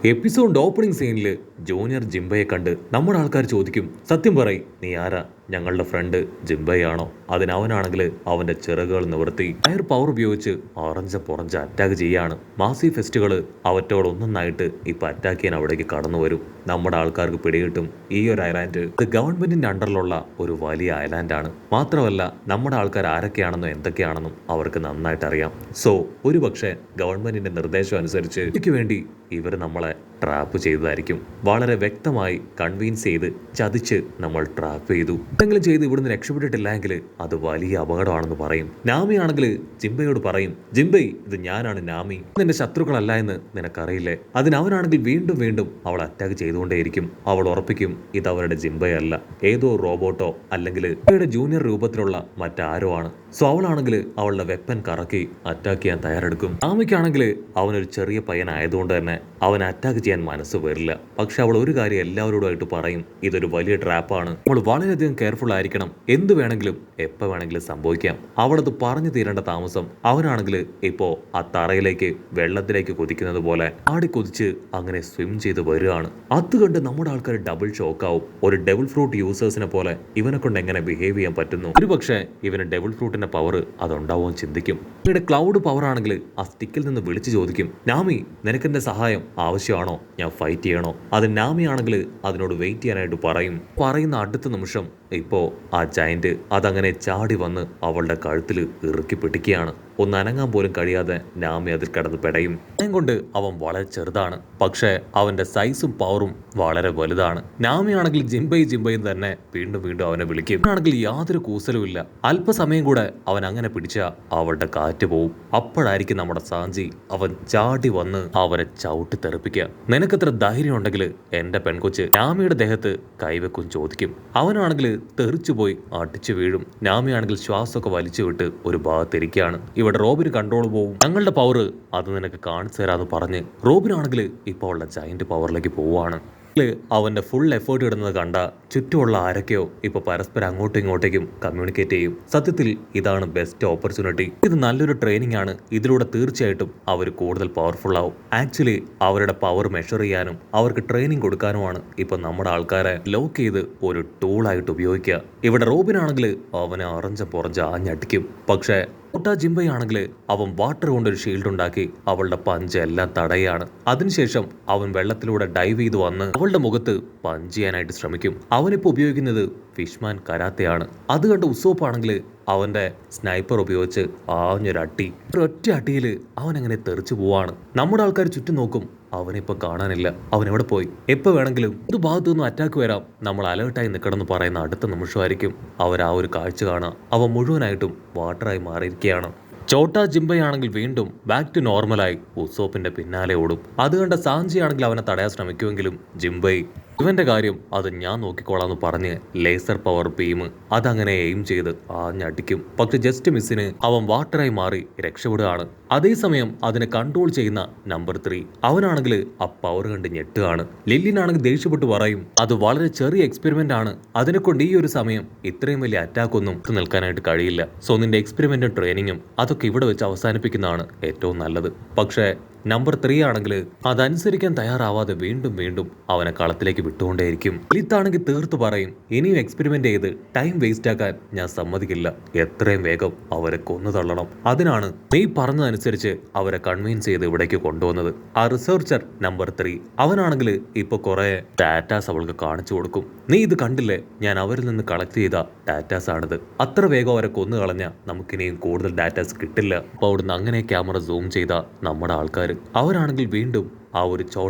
Episode opening സീനിൽ junior ജിംബയെ കണ്ട് നമ്മുടെ ആൾക്കാർ ചോദിക്കും, സത്യം പറയ്, നീ ആരാ? ഞങ്ങളുടെ ഫ്രണ്ട് ജിംബയാണോ? അതിനവനാണെങ്കിൽ അവന്റെ ചിറകുകൾ നിവർത്തി ഫയർ പവർ ഉപയോഗിച്ച് പുറഞ്ച് അറ്റാക്ക് ചെയ്യാണ്. മാസി ഫെസ്റ്റുകൾ അവറ്റോടൊന്നായിട്ട് ഇപ്പൊ അറ്റാക്ക് ചെയ്യാൻ അവിടേക്ക് കടന്നു വരും. നമ്മുടെ ആൾക്കാർക്ക് പിടികിട്ടും ഈ ഒരു ഐലാൻഡ് ഇത് ഗവൺമെന്റിന്റെ അണ്ടറിലുള്ള ഒരു വലിയ ഐലാൻഡാണ്. മാത്രമല്ല നമ്മുടെ ആൾക്കാർ ആരൊക്കെയാണെന്നും എന്തൊക്കെയാണെന്നും അവർക്ക് നന്നായിട്ട് അറിയാം. സോ ഒരു പക്ഷേ ഗവൺമെന്റിന്റെ നിർദ്ദേശം അനുസരിച്ച് ഇതിക്ക് വേണ്ടി ഇവർ നമ്മളെ ട്രാപ്പ് ചെയ്തതായിരിക്കും. വളരെ വ്യക്തമായി കൺവീൻസ് ചെയ്ത് ചതിച്ച് നമ്മൾ ട്രാപ്പ് ചെയ്തു. എന്തെങ്കിലും ചെയ്ത് ഇവിടുന്ന് രക്ഷപ്പെട്ടിട്ടില്ലെങ്കിൽ അത് വലിയ അപകടമാണെന്ന് പറയും. നാമി ആണെങ്കിൽ ജിംബയോട് പറയും, ജിംബൈ, ഇത് ഞാനാണ് നാമി, നിന്റെ ശത്രുക്കളല്ല എന്ന് നിനക്കറിയില്ലേ? അതിനവനാണെങ്കിൽ വീണ്ടും വീണ്ടും അവൾ അറ്റാക്ക് ചെയ്തുകൊണ്ടേയിരിക്കും. അവൾ ഉറപ്പിക്കും ഇത് അവരുടെ ജിംബയല്ല, ഏതോ റോബോട്ടോ അല്ലെങ്കിൽ ജിംബയുടെ ജൂനിയർ രൂപത്തിലുള്ള മറ്റാരോ ആണ്. സോ അവളാണെങ്കിൽ അവളുടെ വെപ്പൻ കറക്കി അറ്റാക്ക് ചെയ്യാൻ തയ്യാറെടുക്കും. നാമിക്കാണെങ്കിൽ അവനൊരു ചെറിയ പയ്യനായതുകൊണ്ട് തന്നെ അവൻ അറ്റാക്ക് ചെയ്യാൻ മനസ്സ് വരില്ല. പക്ഷെ അവൾ ഒരു കാര്യം എല്ലാവരോടുമായിട്ട് പറയും, ഇതൊരു വലിയ ട്രാപ്പാണ്, അവൾ വളരെയധികം കെയർഫുൾ ആയിരിക്കണം, എന്ത് വേണമെങ്കിലും എപ്പോൾ വേണമെങ്കിലും സംഭവിക്കാം. അവളത് പറഞ്ഞു തീരേണ്ട താമസം. അവനാണെങ്കിൽ ഇപ്പോ ആ തറയിലേക്ക് വെള്ളത്തിലേക്ക് കുതിക്കുന്നത് പോലെ ആടിക്കൊതിച്ച് അങ്ങനെ സ്വിം ചെയ്ത് വരികയാണ്. അത് കണ്ട് നമ്മുടെ ആൾക്കാർ ഡബിൾ ഷോക്കാവും. ഒരു ഡെവിൾ ഫ്രൂട്ട് യൂസേഴ്സിനെ പോലെ ഇവനെ കൊണ്ട് എങ്ങനെ ബിഹേവ് ചെയ്യാൻ പറ്റുന്നു? ഒരു പക്ഷേ ഇവന് ഡെവിൾ ഫ്രൂട്ടിന്റെ പവർ അതുണ്ടാവുമെന്ന് ചിന്തിക്കും. ഇവിടെ ക്ലൗഡ് പവർ ആണെങ്കിൽ ആ സ്റ്റിക്കിൽ നിന്ന് വിളിച്ചു ചോദിക്കും, നാമി, നിനക്കെന്റെ സഹായം ആവശ്യമാണോ? ഞാൻ ഫൈറ്റ് ചെയ്യണോ? അത് നാമി ആണെങ്കിൽ അതിനോട് വെയിറ്റ് ചെയ്യാനായിട്ട് പറയുന്ന അടുത്ത നിമിഷം ഇപ്പോ ആ ജയന്റ് അതങ്ങനെ ചാടി വന്ന് അവളുടെ കഴുത്തിൽ ഇറുക്കി പിടിക്കുകയാണ്. ഒന്ന് അനങ്ങാൻ പോലും കഴിയാതെ നാമി അതിൽ കിടന്ന് പെടയും. ഭയം കൊണ്ട് അവൻ വളരെ ചെറുതാണ്, പക്ഷേ അവന്റെ സൈസും പവറും വളരെ വലുതാണ്. നാമി ആണെങ്കിൽ ജിംബൈ തന്നെ വീണ്ടും വീണ്ടും അവനെ വിളിക്കും. ആണെങ്കിൽ യാതൊരു കൂസലും ഇല്ല. അല്പസമയം കൂടെ അവൻ അങ്ങനെ പിടിച്ച അവളുടെ കാറ്റ് പോവും. അപ്പോഴായിരിക്കും നമ്മുടെ സാഞ്ചി അവൻ ചാടി വന്ന് അവരെ ചവിട്ടി തെറിപ്പിക്കുക. നിനക്കെത്ര ധൈര്യം ഉണ്ടെങ്കിൽ എന്റെ പെൺകൊച്ച് നാമിയുടെ ദേഹത്ത് കൈവെക്കും ചോദിക്കും. അവനാണെങ്കിൽ തെറിച്ചുപോയി അടിച്ചു വീഴും. നാമിയാണെങ്കിൽ ശ്വാസമൊക്കെ വലിച്ചു വിട്ട് ഒരു ഭാഗത്തിരിക്കുകയാണ്. ഇവിടെ റോബിന് കൺട്രോൾ പോവും. ഞങ്ങളുടെ പവർ അത് നിനക്ക് കാണിച്ചു തരാന്ന് പറഞ്ഞ് റോബിനാണെങ്കിൽ ഇപ്പോൾ ഉള്ള ജയന്റ് പവറിലേക്ക് പോവാണ്. അവന്റെ ഫുൾ എഫേർട്ട് ഇടുന്നത് കണ്ട ചുറ്റുമുള്ള ആരൊക്കെയോ ഇപ്പൊ പരസ്പരം അങ്ങോട്ടും ഇങ്ങോട്ടേക്കും കമ്മ്യൂണിക്കേറ്റ് ചെയ്യും. സത്യത്തിൽ ഇതാണ് ബെസ്റ്റ് ഓപ്പർച്യൂണിറ്റി. ഇത് നല്ലൊരു ട്രെയിനിങ് ആണ്. ഇതിലൂടെ തീർച്ചയായിട്ടും അവർ കൂടുതൽ പവർഫുൾ ആവും. ആക്ച്വലി അവരുടെ പവർ മെഷർ ചെയ്യാനും അവർക്ക് ട്രെയിനിങ് കൊടുക്കാനുമാണ് ഇപ്പൊ നമ്മുടെ ആൾക്കാരെ ലോക്ക് ചെയ്ത് ഒരു ടൂളായിട്ട് ഉപയോഗിക്കുക. ഇവിടെ റോബിനാണെങ്കിൽ അവനെ പുറഞ്ച് ആഞ്ഞടിക്കും. പക്ഷേ ജിംബൈ ആണെങ്കിൽ അവൻ വാട്ടർ കൊണ്ടൊരു ഷീൽഡ് ഉണ്ടാക്കി അവളുടെ പഞ്ച് എല്ലാം തടയാണ്. അതിനുശേഷം അവൻ വെള്ളത്തിലൂടെ ഡൈവ് ചെയ്ത് വന്ന് അവളുടെ മുഖത്ത് പഞ്ച് ചെയ്യാനായിട്ട് ശ്രമിക്കും. അവനിപ്പോ ഉപയോഗിക്കുന്നത് ഫിഷ്മാൻ കരാത്തയാണ്. അത് കണ്ട് ഉസോപ്പ് ആണെങ്കിൽ അവന്റെ സ്നൈപ്പർ ഉപയോഗിച്ച് ആഞ്ഞൊരട്ടി. ഒരൊറ്റ അട്ടിയിൽ അവൻ അങ്ങനെ തെറിച്ചു പോവാണ്. നമ്മുടെ ആൾക്കാർ ചുറ്റും നോക്കും, അവനിപ്പോ കാണാനില്ല. അവൻ എവിടെ പോയി? എപ്പോ വേണമെങ്കിലും ഒരു ഭാഗത്തുനിന്നും അറ്റാക്ക് വരാം, നമ്മൾ അലേർട്ടായി നിൽക്കണമെന്ന് പറയുന്ന അടുത്ത നിമിഷമായിരിക്കും അവർ ആ ഒരു കാഴ്ച കാണാം. അവൻ മുഴുവനായിട്ടും വാട്ടറായി മാറിയിരിക്കുകയാണ്. ജിംബൈ ആണെങ്കിൽ വീണ്ടും ബാക്ക് ടു നോർമലായി ഉസോപ്പിന്റെ പിന്നാലെ ഓടും. അത് കണ്ട സാഞ്ചി ആണെങ്കിൽ അവനെ തടയാൻ ശ്രമിക്കുമെങ്കിലും ജിംബൈ ഇവന്റെ കാര്യം അത് ഞാൻ നോക്കിക്കോളാന്ന് പറഞ്ഞ് ലേസർ പവർ ബീം അതങ്ങനെ എയിം ചെയ്ത് ആഞ്ഞടിക്കും. പക്ഷെ ജസ്റ്റ് മിസ്സിന് അവൻ വാട്ടറായി മാറി രക്ഷപ്പെടുകയാണ്. അതേസമയം അതിനെ കൺട്രോൾ ചെയ്യുന്ന നമ്പർ 3 അവനാണെങ്കിൽ ആ പവർ കണ്ട് ഞെട്ടുകയാണ്. ലില്ലിനാണെങ്കിൽ ദേഷ്യപ്പെട്ട് പറയും, അത് വളരെ ചെറിയ എക്സ്പെരിമെന്റ് ആണ്, അതിനെ കൊണ്ട് ഈ ഒരു സമയം ഇത്രയും വലിയ അറ്റാക്ക് ഒന്നും നിൽക്കാനായിട്ട് കഴിയില്ല. സോ നിന്റെ എക്സ്പെരിമെന്റും ട്രെയിനിങ്ങും അതൊക്കെ ഇവിടെ വെച്ച് അവസാനിപ്പിക്കുന്നതാണ് ഏറ്റവും നല്ലത്. പക്ഷേ നമ്പർ 3 ആണെങ്കിൽ അതനുസരിക്കാൻ തയ്യാറാവാതെ വീണ്ടും വീണ്ടും അവനെ കളത്തിലേക്ക് വിട്ടുകൊണ്ടേയിരിക്കും. ലിത്താണെങ്കിൽ തീർത്ത് പറയും, ഇനിയും എക്സ്പെരിമെന്റ് ചെയ്ത് ടൈം വേസ്റ്റ് ആക്കാൻ ഞാൻ സമ്മതിക്കില്ല, എത്രയും വേഗം അവരെ കൊന്നു തള്ളണം. അതിനാണ് നീ പറഞ്ഞതനുസരിച്ച് അവരെ കൺവിൻസ് ചെയ്ത് ഇവിടേക്ക് കൊണ്ടുവന്നത്. ആ റിസർച്ചർ നമ്പർ 3 അവനാണെങ്കിൽ ഇപ്പൊ കുറെ ഡാറ്റാസ് അവൾക്ക് കാണിച്ചു കൊടുക്കും. നീ ഇത് കണ്ടില്ലേ, ഞാൻ അവരിൽ നിന്ന് കളക്ട് ചെയ്ത ഡാറ്റാസ് ആണിത്. അത്ര വേഗം അവരെ കൊന്നു കളഞ്ഞ നമുക്കിനിയും കൂടുതൽ ഡാറ്റാസ് കിട്ടില്ല. അപ്പൊ അവിടുന്ന് അങ്ങനെ ക്യാമറ സൂം ചെയ്ത നമ്മുടെ ആൾക്കാർ അവരാണെങ്കിൽ വീണ്ടും ആ ഒരു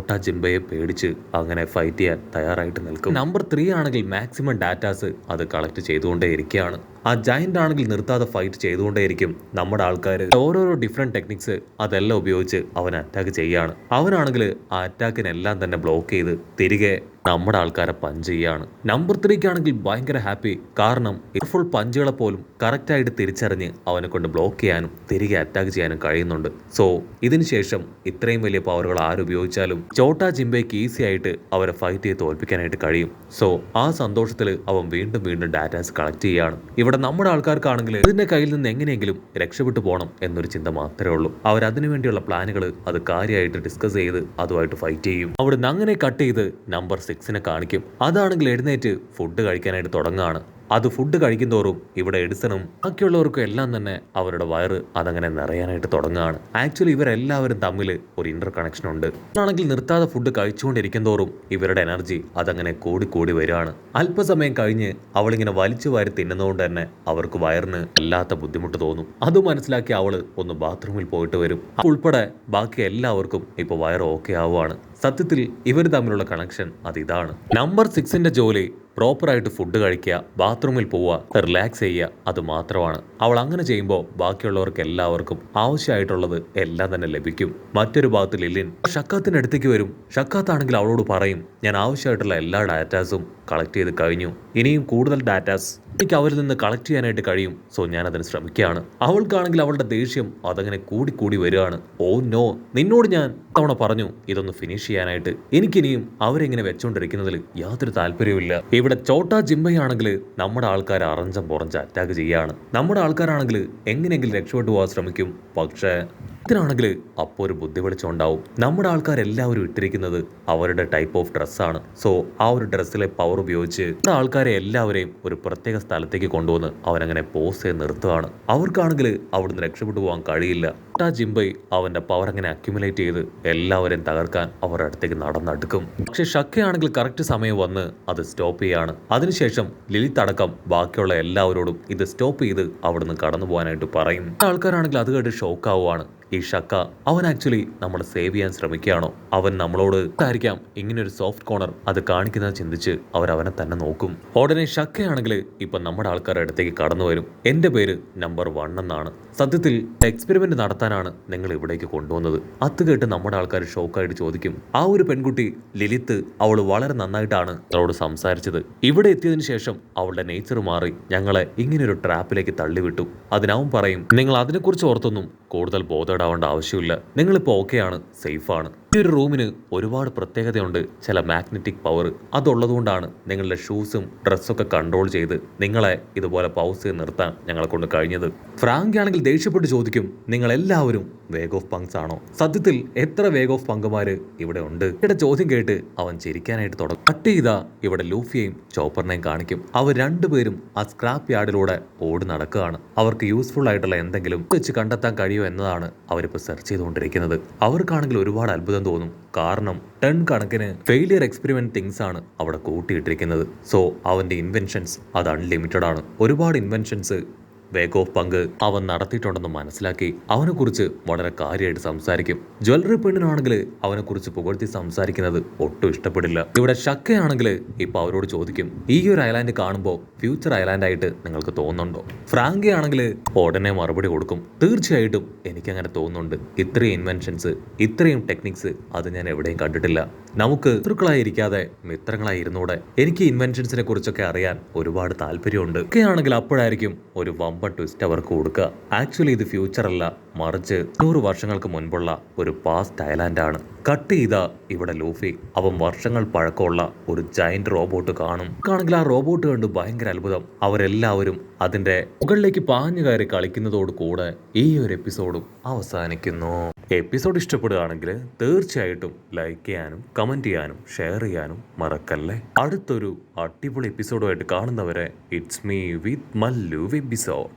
ജിംബയെ പേടിച്ച് അങ്ങനെ ഫൈറ്റ് ചെയ്യാൻ തയ്യാറായിട്ട് നിൽക്കും. നമ്പർ 3 ആണെങ്കിൽ മാക്സിമം ഡാറ്റാസ് അത് കളക്ട് ചെയ്തുകൊണ്ടേ ഇരിക്കുകയാണ്. ആ ജയന്റ് ആണെങ്കിൽ നിർത്താതെ ഫൈറ്റ് ചെയ്തുകൊണ്ടേയിരിക്കും. നമ്മുടെ ആൾക്കാർ ഓരോരോ ഡിഫറെന്റ് ടെക്നിക്സ് അതെല്ലാം ഉപയോഗിച്ച് അവൻ അറ്റാക്ക് ചെയ്യാണ്. അവനാണെങ്കിൽ ആ അറ്റാക്കിനെല്ലാം തന്നെ ബ്ലോക്ക് ചെയ്ത് തിരികെ നമ്മുടെ ആൾക്കാരെ പഞ്ച് ചെയ്യാണ്. നമ്പർ 3 ആണെങ്കിൽ ഭയങ്കര ഹാപ്പി, കാരണം ഫുൾ പഞ്ചുകളെ പോലും കറക്റ്റായിട്ട് തിരിച്ചറിഞ്ഞ് അവനെ കൊണ്ട് ബ്ലോക്ക് ചെയ്യാനും തിരികെ അറ്റാക്ക് ചെയ്യാനും കഴിയുന്നുണ്ട്. സോ ഇതിനുശേഷം ഇത്രയും വലിയ പവറുകൾ ആരുപയോഗിച്ചാലും ജിംബയ്ക്ക് ഈസി ആയിട്ട് അവരെ ഫൈറ്റ് ചെയ്ത് തോൽപ്പിക്കാനായിട്ട് കഴിയും. സോ ആ സന്തോഷത്തിൽ അവൻ വീണ്ടും വീണ്ടും ഡാറ്റാസ് കളക്ട് ചെയ്യാണ്. ഇവിടെ ഇവിടെ നമ്മുടെ ആൾക്കാർക്കാണെങ്കിൽ ഇതിന്റെ കയ്യിൽ നിന്ന് എങ്ങനെയെങ്കിലും രക്ഷപ്പെട്ടു പോകണം എന്നൊരു ചിന്ത മാത്രമേ ഉള്ളൂ. അവരതിനു വേണ്ടിയുള്ള പ്ലാനുകൾ അത് കാര്യമായിട്ട് ഡിസ്കസ് ചെയ്ത് അതുമായിട്ട് ഫൈറ്റ് ചെയ്യും. അവിടുന്ന് അങ്ങനെ കട്ട് ചെയ്ത് നമ്പർ 6നെ കാണിക്കും. അതാണെങ്കിൽ എഴുന്നേറ്റ് ഫുഡ് കഴിക്കാനായിട്ട് തുടങ്ങുകയാണ്. അത് ഫുഡ് കഴിക്കുന്തോറും ഇവിടെ എഡിസണും ബാക്കിയുള്ളവർക്കും എല്ലാം തന്നെ അവരുടെ വയറ് അതങ്ങനെ നിറയാനായിട്ട് തുടങ്ങുകയാണ്. ആക്ച്വലി ഇവരെല്ലാവരും തമ്മിൽ ഒരു ഇന്റർ കണക്ഷൻ ഉണ്ട്. ആണെങ്കിൽ നിർത്താതെ ഫുഡ് കഴിച്ചുകൊണ്ടിരിക്കും തോറും ഇവരുടെ എനർജി അതങ്ങനെ കൂടി വരികയാണ്. അല്പസമയം കഴിഞ്ഞ് അവളിങ്ങനെ വലിച്ചു വാരി തിന്നുന്നതുകൊണ്ട് തന്നെ അവർക്ക് വയറിന് വല്ലാത്ത ബുദ്ധിമുട്ട് തോന്നും. അത് മനസ്സിലാക്കി അവള് ഒന്ന് ബാത്റൂമിൽ പോയിട്ട് വരും. ഉൾപ്പെടെ ബാക്കി എല്ലാവർക്കും ഇപ്പൊ വയറ് ഓക്കെ ആവുകയാണ്. സത്യത്തിൽ ഇവർ തമ്മിലുള്ള കണക്ഷൻ അതിതാണ്. നമ്പർ 6ന്റെ ജോലി പ്രോപ്പറായിട്ട് ഫുഡ് കഴിക്കുക, ബാത്റൂമിൽ പോവുക, റിലാക്സ് ചെയ്യുക, അത് മാത്രമാണ്. അവൾ അങ്ങനെ ചെയ്യുമ്പോൾ ബാക്കിയുള്ളവർക്ക് എല്ലാവർക്കും ആവശ്യമായിട്ടുള്ളത് എല്ലാം തന്നെ ലഭിക്കും. മറ്റൊരു ഭാഗത്ത് ലില്ലിൻ ഷക്കാത്തിന്റെ അടുത്തേക്ക് വരും. ഷക്കാത്താണെങ്കിൽ അവളോട് പറയും, ഞാൻ ആവശ്യമായിട്ടുള്ള എല്ലാ ഡാറ്റാസും കളക്ട് ചെയ്ത് കഴിഞ്ഞു. ഇനിയും കൂടുതൽ ഡാറ്റാസ് എനിക്ക് അവരിൽ നിന്ന് കളക്ട് ചെയ്യാനായിട്ട് കഴിയും. സോ ഞാൻ അതിന് ശ്രമിക്കുകയാണ്. അവൾക്കാണെങ്കിൽ അവളുടെ ദേഷ്യം അതങ്ങനെ കൂടി വരികയാണ്. ഓ നോ, നിന്നോട് ഞാൻ തവണ പറഞ്ഞു ഇതൊന്ന് ഫിനിഷ് ചെയ്യാനായിട്ട്. എനിക്കിനിയും അവരെങ്ങനെ വെച്ചോണ്ടിരിക്കുന്നതിൽ യാതൊരു താല്പര്യവുമില്ല. ഇവിടെ ചോട്ടാ ജിംബയാണെങ്കിൽ നമ്മുടെ ആൾക്കാർ അറഞ്ചം പുറഞ്ച് അറ്റാക്ക് ചെയ്യാണ്. നമ്മുടെ ആൾക്കാരാണെങ്കിൽ എങ്ങനെയെങ്കിലും രക്ഷപ്പെട്ടു പോകാൻ ശ്രമിക്കും. പക്ഷേ ഇതിനാണെങ്കിൽ അപ്പോൾ ഒരു ബുദ്ധി വെളിച്ചമുണ്ടാവും. നമ്മുടെ ആൾക്കാരെല്ലാവരും ഇട്ടിരിക്കുന്നത് അവരുടെ ടൈപ്പ് ഓഫ് ഡ്രസ്സാണ്. സോ ആ ഒരു ഡ്രസ്സിലെ പവർ ഉപയോഗിച്ച് ആൾക്കാരെ എല്ലാവരെയും ഒരു പ്രത്യേക സ്ഥലത്തേക്ക് കൊണ്ടുവന്ന് അവനങ്ങനെ പോസ് ചെയ്ത് നിർത്തുകയാണ്. അവർക്കാണെങ്കിൽ അവിടുന്ന് രക്ഷപ്പെട്ടു പോകാൻ കഴിയില്ല. ജിംബൈ അവന്റെ പവർ അങ്ങനെ അക്യുമുലേറ്റ് ചെയ്ത് എല്ലാവരെയും തകർക്കാൻ അവരുടെ അടുത്തേക്ക് നടന്നടുക്കും. പക്ഷെ ഷക്കയാണെങ്കിൽ കറക്റ്റ് സമയം വന്ന് അത് സ്റ്റോപ്പ് ചെയ്യാണ്. അതിനുശേഷം ലിലിത്ത് അടക്കം ബാക്കിയുള്ള എല്ലാവരോടും ഇത് സ്റ്റോപ്പ് ചെയ്ത് അവിടുന്ന് കടന്നു പോകാനായിട്ട് പറയും. ആൾക്കാരാണെങ്കിൽ അത് കേട്ട് ഷോക്ക് ആവുകയാണ്. ഈ ഷക്ക അവൻ ആക്ച്വലി നമ്മളെ സേവ് ചെയ്യാൻ ശ്രമിക്കുകയാണോ? അവൻ നമ്മളോട് ആയിരിക്കാം ഇങ്ങനൊരു സോഫ്റ്റ് കോർണർ അത് കാണിക്കുന്നത് ചിന്തിച്ച് അവനെ തന്നെ നോക്കും. ഉടനെ ഷക്കയാണെങ്കിൽ ഇപ്പൊ നമ്മുടെ ആൾക്കാരുടെ അടുത്തേക്ക് കടന്നു വരും. എന്റെ പേര് നമ്പർ 1 എന്നാണ്. സത്യത്തിൽ എക്സ്പെരിമെന്റ് നടത്താനാണ് നിങ്ങൾ ഇവിടേക്ക് കൊണ്ടുവന്നത്. അത് കേട്ട് നമ്മുടെ ആൾക്കാർ ഷോക്കായിട്ട് ചോദിക്കും, ആ ഒരു പെൺകുട്ടി ലിലിത്ത് അവള് വളരെ നന്നായിട്ടാണ് അവളോട് സംസാരിച്ചത്. ഇവിടെ എത്തിയതിനു ശേഷം അവളുടെ നേച്ചർ മാറി ഞങ്ങളെ ഇങ്ങനൊരു ട്രാപ്പിലേക്ക് തള്ളിവിട്ടു. അതിനവൻ പറയും, നിങ്ങൾ അതിനെക്കുറിച്ച് ഓർത്തൊന്നും കൂടുതൽ ബോധേടാവേണ്ട ആവശ്യമില്ല. നിങ്ങളിപ്പോൾ ഓക്കെയാണ്, സേഫാണ്. ഈ ഒരു റൂമിന് ഒരുപാട് പ്രത്യേകതയുണ്ട്. ചില മാഗ്നറ്റിക് പവർ അതുള്ളതുകൊണ്ടാണ് നിങ്ങളുടെ ഷൂസും ഡ്രസ്സൊക്കെ കൺട്രോൾ ചെയ്ത് നിങ്ങളെ ഇതുപോലെ പൗസ് ചെയ്ത് നിർത്താൻ ഞങ്ങളെ കൊണ്ട് കഴിഞ്ഞത്. ഫ്രാങ്ക് ആണെങ്കിൽ ദേഷ്യപ്പെട്ട് ചോദിക്കും, നിങ്ങൾ എല്ലാവരും വേഗ് ഓഫ് പങ്ക്സ് ആണോ? സത്യത്തിൽ എത്ര വേഗ് ഓഫ് പങ്കുമാര് ഇവിടെ ഉണ്ട്? ഇവിടെ ചോദ്യം കേട്ട് അവൻ ചിരിക്കാനായിട്ട് തുടങ്ങും. കട്ട് ചെയ്താ ഇവിടെ ലൂഫിയെയും ചോപ്പറിനെയും കാണിക്കും. അവർ രണ്ടുപേരും ആ സ്ക്രാപ്പ് യാർഡിലൂടെ ഓടി നടക്കുകയാണ്. അവർക്ക് യൂസ്ഫുൾ ആയിട്ടുള്ള എന്തെങ്കിലും വെച്ച് കണ്ടെത്താൻ കഴിയുമോ എന്നതാണ് അവരിപ്പോൾ സെർച്ച് ചെയ്തുകൊണ്ടിരിക്കുന്നത്. അവർക്കാണെങ്കിൽ ഒരുപാട് അത്ഭുതം തോന്നും. കാരണം ടൺ കണക്കിന് ഫെയിലിയർ എക്സ്പെരിമെന്റ് തിങ്സ് ആണ് അവിടെ കൂട്ടിയിട്ടിരിക്കുന്നത്. സോ അവന്റെ ഇൻവെൻഷൻസ് അത് അൺലിമിറ്റഡ് ആണ്. ഒരുപാട് ഇൻവെൻഷൻസ് വേഗ് ഓഫ് പങ്ക് അവൻ നടത്തിയിട്ടുണ്ടെന്ന് മനസ്സിലാക്കി അവനെക്കുറിച്ച് വളരെ കാര്യമായിട്ട് സംസാരിക്കും. ജ്വല്ലറി പെണ്ണിനാണെങ്കിൽ അവനെക്കുറിച്ച് പുകഴ്ത്തി സംസാരിക്കുന്നത് ഒട്ടും ഇഷ്ടപ്പെടില്ല. ഇവിടെ ഷക്കയാണെങ്കിൽ ഇപ്പൊ അവരോട് ചോദിക്കും, ഈ ഒരു ഐലാൻഡ് കാണുമ്പോൾ ഫ്യൂച്ചർ ഐലാൻഡ് ആയിട്ട് നിങ്ങൾക്ക് തോന്നുന്നുണ്ടോ? ഫ്രാങ്കി ആണെങ്കിൽ ഉടനെ മറുപടി കൊടുക്കും, തീർച്ചയായിട്ടും എനിക്കങ്ങനെ തോന്നുന്നുണ്ട്. ഇത്രയും ഇൻവെൻഷൻസ്, ഇത്രയും ടെക്നിക്സ് അത് ഞാൻ എവിടെയും കണ്ടിട്ടില്ല. നമുക്ക് ശത്രുക്കളായിരിക്കാതെ മിത്രങ്ങളായി ഇരുന്നൂടെ? എനിക്ക് ഇൻവെൻഷൻസിനെ കുറിച്ചൊക്കെ അറിയാൻ ഒരുപാട് താല്പര്യമുണ്ട്. ഒക്കെയാണെങ്കിൽ അപ്പോഴായിരിക്കും ഒരു ട്വിസ്റ്റ് അവർക്ക് കൊടുക്കുക. ആക്ച്വലി ഇത് ഫ്യൂച്ചർ അല്ല, മറിച്ച് 100 വർഷങ്ങൾക്ക് മുൻപുള്ള ഒരു പാസ്റ്റ് ഐലാൻഡാണ്. കട്ട് ചെയ്ത ഇവിടെ ലൂഫി അവൻ വർഷങ്ങൾ പഴക്കമുള്ള ഒരു ജയന്റ് റോബോട്ട് കാണും. ആണെങ്കിൽ ആ റോബോട്ട് കണ്ട് ഭയങ്കര അത്ഭുതം. അവരെല്ലാവരും അതിന്റെ മുകളിലേക്ക് പാഞ്ഞു കയറി കളിക്കുന്നതോട് കൂടെ ഈ ഒരു എപ്പിസോഡും അവസാനിക്കുന്നു. എപ്പിസോഡ് ഇഷ്ടപ്പെടുകയാണെങ്കിൽ തീർച്ചയായിട്ടും ലൈക്ക് ചെയ്യാനും കമന്റ് ചെയ്യാനും ഷെയർ ചെയ്യാനും മറക്കല്ലേ. അടുത്തൊരു അടിപൊളി എപ്പിസോഡുമായിട്ട് കാണുന്നവരെ it's me with Mallu episode.